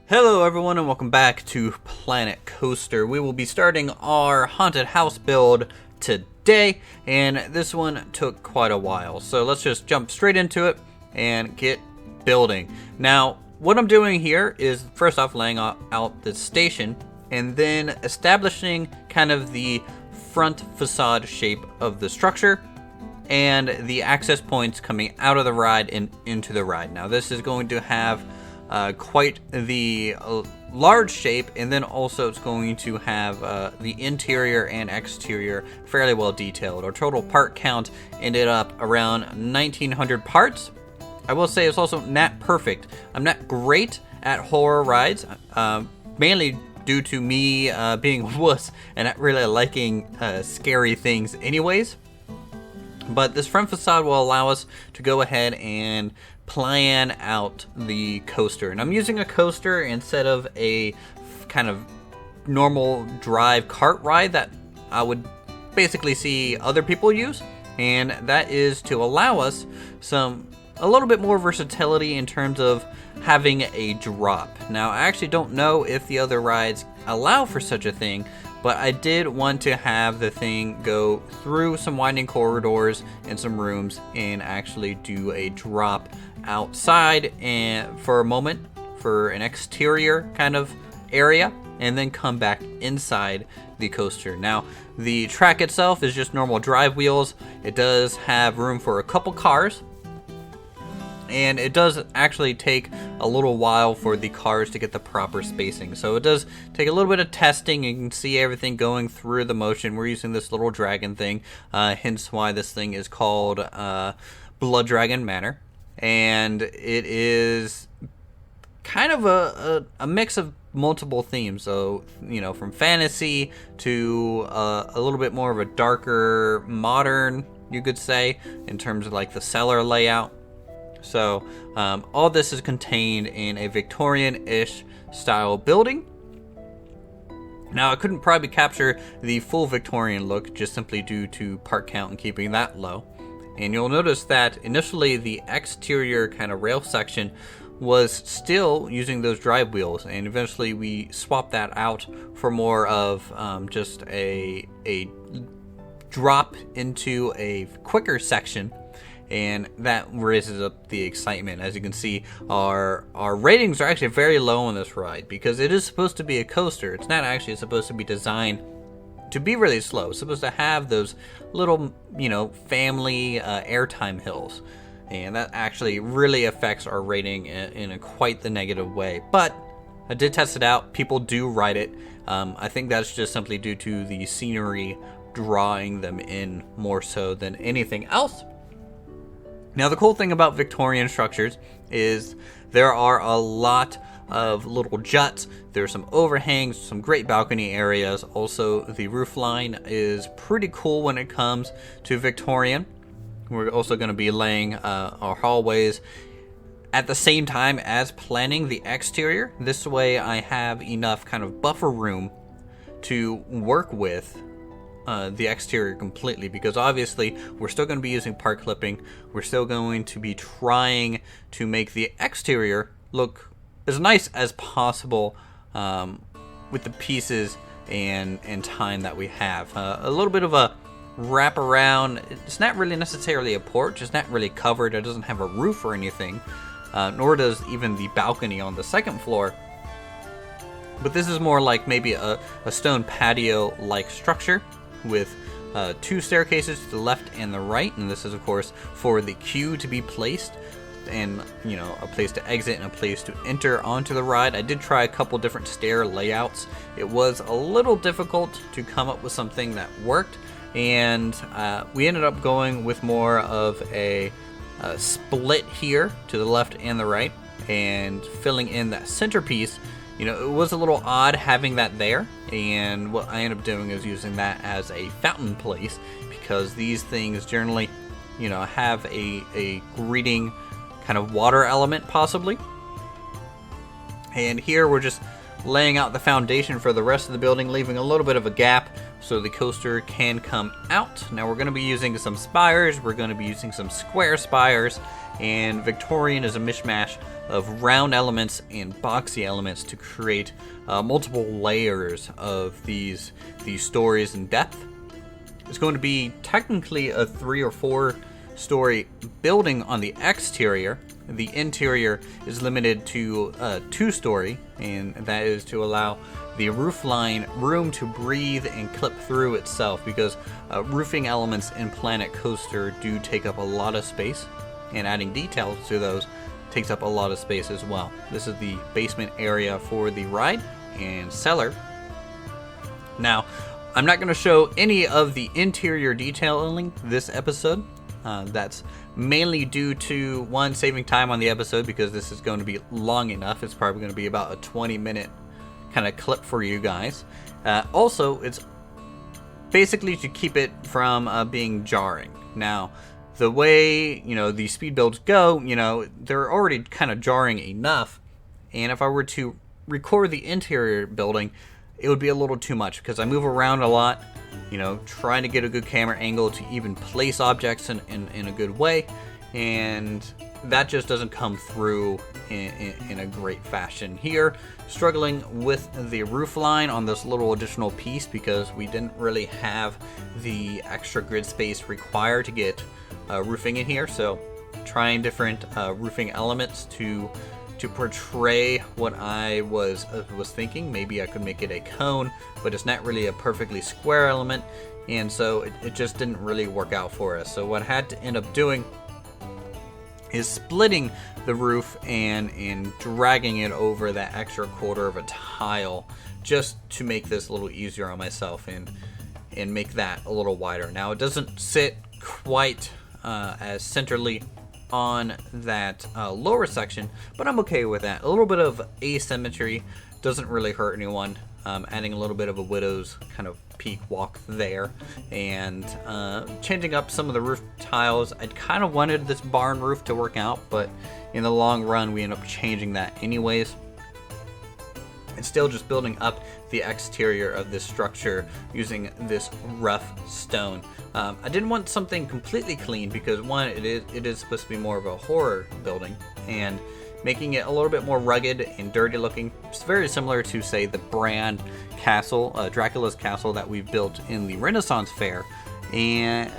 Hello everyone and welcome back to Planet Coaster. We will be starting our haunted house build today, and this one took quite a while. So let's just jump straight into it and get building. Now, what I'm doing here is first off laying out the station and then establishing kind of the front facade shape of the structure and the access points coming out of the ride and into the ride. Now this is going to have quite the large shape, and then also it's going to have the interior and exterior fairly well detailed. Our total part count ended up around 1900 parts. I will say it's also not perfect. I'm not great at horror rides, mainly due to me being a wuss and not really liking scary things anyways. But this front facade will allow us to go ahead and plan out the coaster. And I'm using a coaster instead of a kind of normal drive cart ride that I would basically see other people use. And that is to allow us a little bit more versatility in terms of having a drop. Now, I actually don't know if the other rides allow for such a thing, but I did want to have the thing go through some winding corridors and some rooms and actually do a drop outside and for a moment for an exterior kind of area, and then come back inside the coaster. Now, the track itself is just normal drive wheels. It does have room for a couple cars, and it does actually take a little while for the cars to get the proper spacing. So it does take a little bit of testing. You can see everything going through the motion. We're using this little dragon thing, hence why this thing is called Blood Dragon Manor. And it is kind of a mix of multiple themes. So, you know, from fantasy to a little bit more of a darker modern, you could say, in terms of like the cellar layout. So all this is contained in a Victorian-ish style building. Now, I couldn't probably capture the full Victorian look just simply due to part count and keeping that low. And you'll notice that initially the exterior kind of rail section was still using those drive wheels, and eventually we swapped that out for more of just a drop into a quicker section. And that raises up the excitement. As you can see, our ratings are actually very low on this ride because it is supposed to be a coaster. It's not actually supposed to be designed to be really slow. It's supposed to have those little, you know, family airtime hills. And that actually really affects our rating in a quite the negative way. But I did test it out. People do ride it. I think that's just simply due to the scenery drawing them in more so than anything else. Now, the cool thing about Victorian structures is there are a lot of little juts. There's some overhangs, some great balcony areas. Also, the roof line is pretty cool when it comes to Victorian. We're also going to be laying our hallways at the same time as planning the exterior. This way I have enough kind of buffer room to work with the exterior completely, because obviously we're still going to be using part clipping. We're still going to be trying to make the exterior look as nice as possible with the pieces and time that we have. A little bit of a wrap around. It's not really necessarily a porch. It's not really covered. It doesn't have a roof or anything, nor does even the balcony on the second floor. But this is more like maybe a stone patio-like structure with two staircases to the left and the right, and this is of course for the queue to be placed, and you know, a place to exit and a place to enter onto the ride. I did try a couple different stair layouts. It was a little difficult to come up with something that worked, and we ended up going with more of a split here to the left and the right, and filling in that centerpiece. You know, it was a little odd having that there, and what I ended up doing is using that as a fountain place, because these things generally, you know, have a greeting kind of water element possibly. And here we're just laying out the foundation for the rest of the building, leaving a little bit of a gap so the coaster can come out. Now we're going to be using some spires, we're going to be using some square spires, and Victorian is a mishmash of round elements and boxy elements to create multiple layers of these stories in depth. It's going to be technically a 3 or 4 story building on the exterior. The interior is limited to 2-story, and that is to allow the roofline room to breathe and clip through itself, because roofing elements in Planet Coaster do take up a lot of space, and adding details to those takes up a lot of space as well. This is the basement area for the ride and cellar. Now, I'm not going to show any of the interior detailing this episode. That's mainly due to, one, saving time on the episode, because this is going to be long enough. It's probably going to be about a 20-minute kind of clip for you guys. Also, it's basically to keep it from being jarring. Now, the way, these speed builds go, they're already kind of jarring enough. And if I were to record the interior building, it would be a little too much, because I move around a lot, trying to get a good camera angle to even place objects in a good way, and that just doesn't come through in a great fashion. Here, struggling with the roof line on this little additional piece, because we didn't really have the extra grid space required to get roofing in here, so trying different roofing elements to portray what I was thinking. Maybe I could make it a cone, but it's not really a perfectly square element, and so it just didn't really work out for us. So what I had to end up doing is splitting the roof and dragging it over that extra quarter of a tile, just to make this a little easier on myself and make that a little wider. Now, it doesn't sit quite as centrally on that lower section, but I'm okay with that. A little bit of asymmetry doesn't really hurt anyone. Adding a little bit of a widow's kind of peak walk there, and changing up some of the roof tiles. I kind of wanted this barn roof to work out, but in the long run we end up changing that anyways. It's still just building up the exterior of this structure using this rough stone. I didn't want something completely clean, because one, it is supposed to be more of a horror building, and making it a little bit more rugged and dirty looking. It's very similar to, say, the Brand Castle, Dracula's castle that we built in the Renaissance Fair, and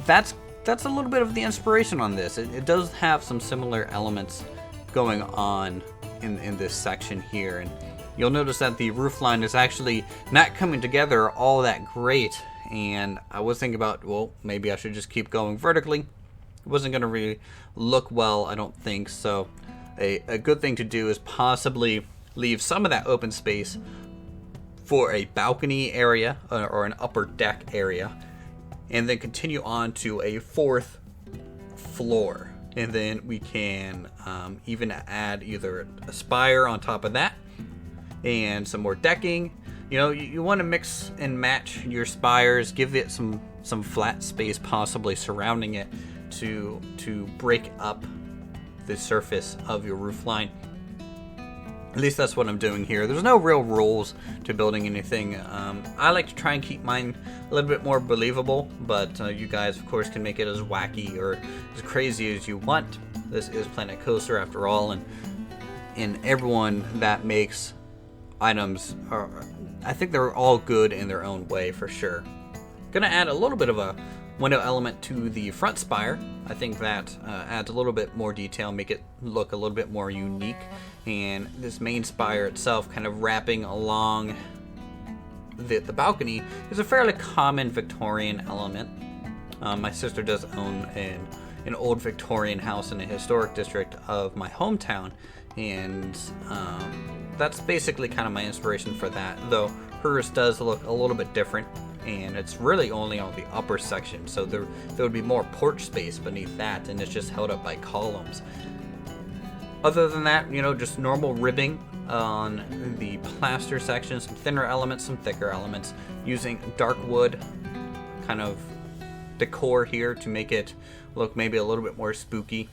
that's a little bit of the inspiration on this. It does have some similar elements going on in this section here, and you'll notice that the roof line is actually not coming together all that great, and I was thinking about, well, maybe I should just keep going vertically. It wasn't going to really look well, I don't think, so a good thing to do is possibly leave some of that open space for a balcony area or an upper deck area, and then continue on to a 4th floor. And then we can even add either a spire on top of that and some more decking. You want to mix and match your spires, give it some flat space possibly surrounding it to break up the surface of your roof line. At least that's what I'm doing here. There's no real rules to building anything. I like to try and keep mine a little bit more believable, but you guys, of course, can make it as wacky or as crazy as you want. This is Planet Coaster after all, and everyone that makes items I think they're all good in their own way for sure. Gonna add a little bit of a window element to the front spire. I think that adds a little bit more detail, make it look a little bit more unique. And this main spire itself, kind of wrapping along the balcony, is a fairly common Victorian element. My sister does own an old Victorian house in a historic district of my hometown, and that's basically kind of my inspiration for that, though hers does look a little bit different, and it's really only on the upper section, so there would be more porch space beneath that, and it's just held up by columns. Other than that, just normal ribbing on the plaster section, some thinner elements, some thicker elements, using dark wood kind of decor here to make it look maybe a little bit more spooky.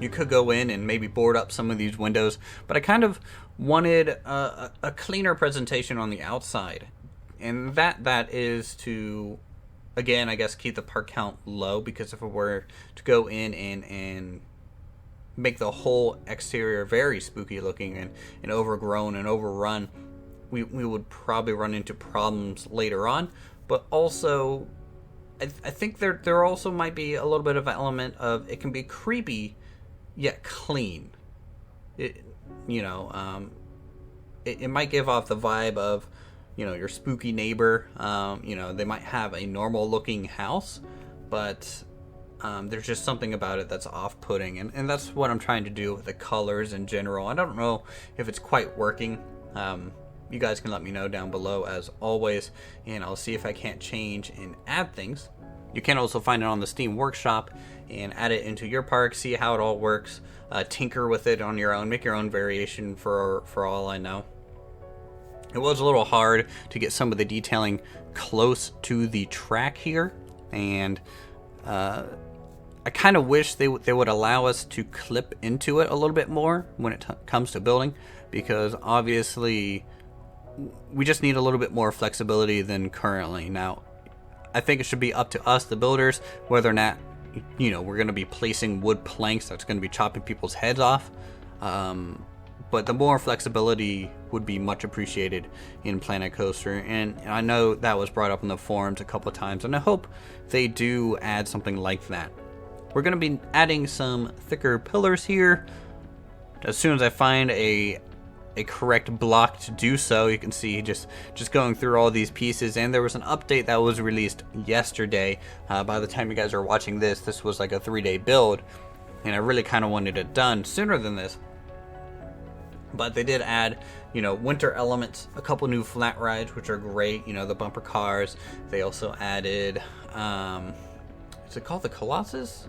You could go in and maybe board up some of these windows, but I kind of wanted a cleaner presentation on the outside, and that is to again, I guess keep the park count low, because if it were to go in and make the whole exterior very spooky looking and overgrown and overrun, we would probably run into problems later on. But also, I think there also might be a little bit of an element of it can be creepy yet clean. It, it might give off the vibe of, your spooky neighbor. They might have a normal looking house, but there's just something about it that's off-putting, and that's what I'm trying to do with the colors in general. I don't know if it's quite working. You guys can let me know down below as always, and I'll see if I can't change and add things. You can also find it on the Steam Workshop and add it into your park, see how it all works, tinker with it on your own, make your own variation for all I know. It was a little hard to get some of the detailing close to the track here, and I kind of wish they would allow us to clip into it a little bit more when it comes to building, because obviously we just need a little bit more flexibility than currently. Now, I think it should be up to us, the builders, whether or not we're going to be placing wood planks that's going to be chopping people's heads off. But the more flexibility would be much appreciated in Planet Coaster, and I know that was brought up in the forums a couple of times, and I hope they do add something like that. We're going to be adding some thicker pillars here. As soon as I find a correct block to do so, you can see just going through all these pieces, and there was an update that was released yesterday. By the time you guys are watching this was like a 3-day build, and I really kind of wanted it done sooner than this. But they did add, winter elements, a couple new flat rides, which are great, the bumper cars. They also added, is it called the Colossus?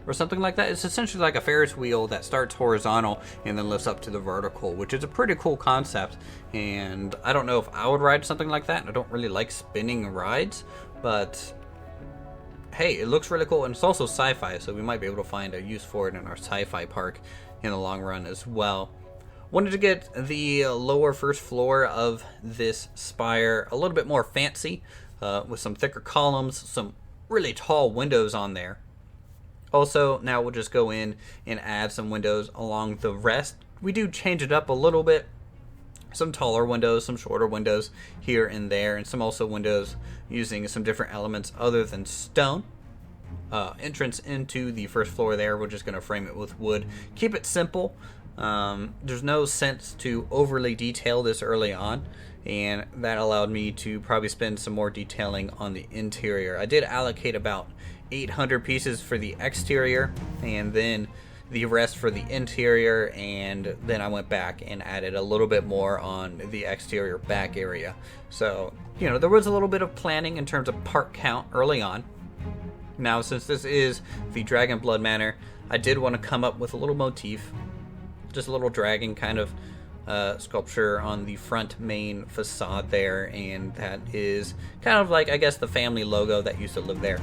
Or something like that. It's essentially like a Ferris wheel that starts horizontal and then lifts up to the vertical, which is a pretty cool concept. And I don't know if I would ride something like that. I don't really like spinning rides, but hey, it looks really cool, and it's also sci-fi, so we might be able to find a use for it in our sci-fi park in the long run as well. Wanted to get the lower first floor of this spire a little bit more fancy, with some thicker columns, some really tall windows on there. Also, now we'll just go in and add some windows along the rest. We do change it up a little bit. Some taller windows, some shorter windows here and there, and some also windows using some different elements other than stone. Entrance into the first floor there, we're just going to frame it with wood. Keep it simple. There's no sense to overly detail this early on, and that allowed me to probably spend some more detailing on the interior. I did allocate about 800 pieces for the exterior, and then the rest for the interior, and then I went back and added a little bit more on the exterior back area. So, there was a little bit of planning in terms of part count early on. Now, since this is the Dragon Blood Manor, I did want to come up with a little motif, just a little dragon kind of sculpture on the front main facade there, and that is kind of like, I guess, the family logo that used to live there.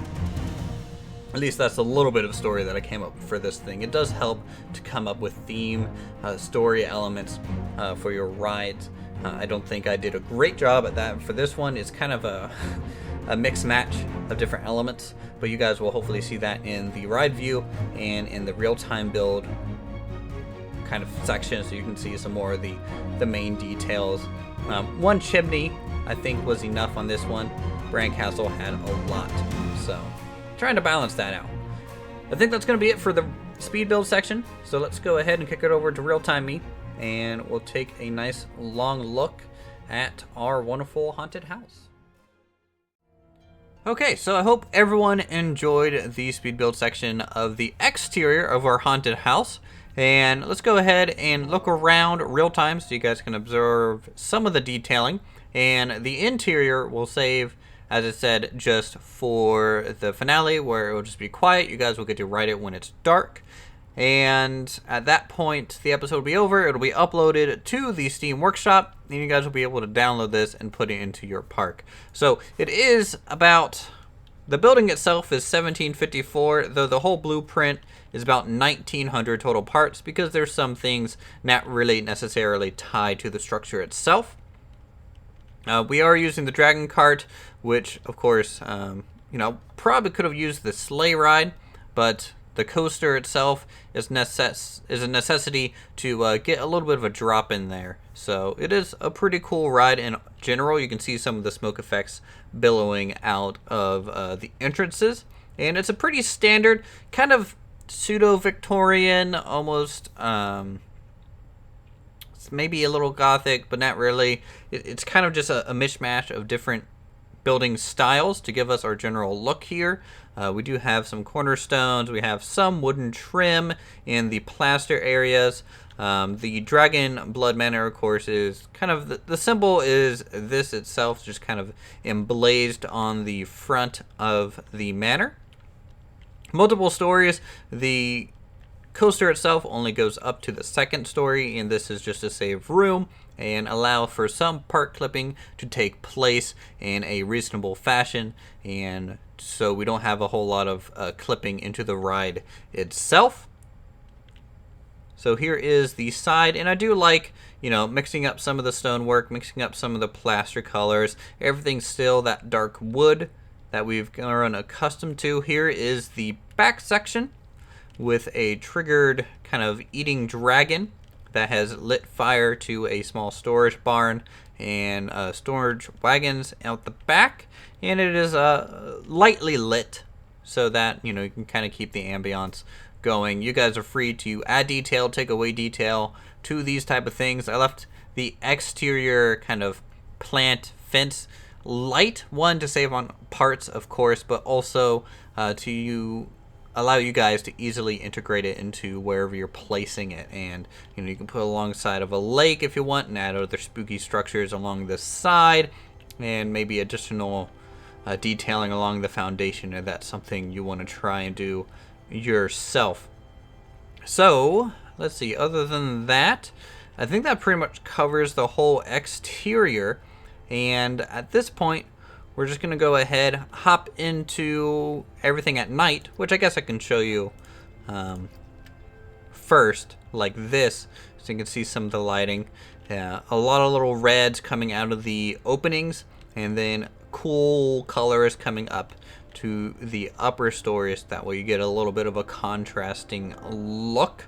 At least that's a little bit of a story that I came up for this thing. It does help to come up with theme, story elements for your rides. I don't think I did a great job at that. For this one, it's kind of a mix match of different elements, but you guys will hopefully see that in the ride view and in the real-time build kind of section, so you can see some more of the main details. One chimney, I think, was enough on this one. Brand Castle had a lot, so trying to balance that out. I think that's going to be it for the speed build section, so let's go ahead and kick it over to real-time me, and we'll take a nice long look at our wonderful haunted house. Okay, so I hope everyone enjoyed the speed build section of the exterior of our haunted house, and let's go ahead and look around real time so you guys can observe some of the detailing. And the interior will save, as I said, just for the finale, where it will just be quiet. You guys will get to ride it when it's dark. And at that point, the episode will be over. It'll be uploaded to the Steam Workshop, and you guys will be able to download this and put it into your park. So it is about, the building itself is 1754, though the whole blueprint is about 1900 total parts, because there's some things not really necessarily tied to the structure itself. We are using the Dragon Cart, which, of course, probably could have used the sleigh ride, but the coaster itself is a necessity to get a little bit of a drop in there. So it is a pretty cool ride in general. You can see some of the smoke effects billowing out of the entrances. And it's a pretty standard, kind of pseudo-Victorian, almost, it's maybe a little gothic, but not really. It's kind of just a mishmash of different building styles to give us our general look here. We do have some cornerstones, we have some wooden trim in the plaster areas. The Dragon Blood Manor, of course, is kind of, the symbol is this itself, just kind of emblazed on the front of the manor. Multiple stories. The coaster itself only goes up to the second story, and this is just to save room and allow for some park clipping to take place in a reasonable fashion, and so we don't have a whole lot of clipping into the ride itself. So here is the side, and I do like, mixing up some of the stonework, mixing up some of the plaster colors. Everything's still that dark wood that we've grown accustomed to. Here is the back section with a triggered kind of eating dragon that has lit fire to a small storage barn and storage wagons out the back, and it is lightly lit so that you can kind of keep the ambiance going. You guys are free to add detail, take away detail to these type of things. I left the exterior kind of plant fence light, one to save on parts, of course, but also to allow you guys to easily integrate it into wherever you're placing it. And you can put it alongside of a lake if you want, and add other spooky structures along the side, and maybe additional detailing along the foundation if that's something you want to try and do yourself. So let's see, other than that, I think that pretty much covers the whole exterior. And at this point, we're just going to go ahead, hop into everything at night, which I guess I can show you first, like this, so you can see some of the lighting. A lot of little reds coming out of the openings, and then cool colors coming up to the upper stories. That way you get a little bit of a contrasting look.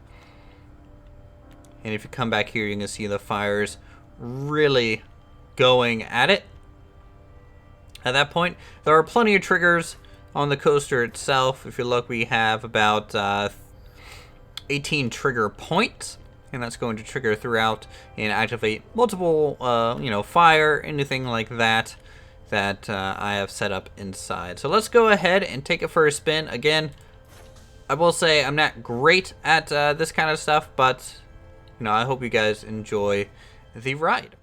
And if you come back here, you can see the fires really going at it. At that point, there are plenty of triggers on the coaster itself. If you look, we have about 18 trigger points, and that's going to trigger throughout and activate multiple, fire, anything like that I have set up inside. So let's go ahead and take it for a spin. Again, I will say I'm not great at this kind of stuff, but I hope you guys enjoy the ride.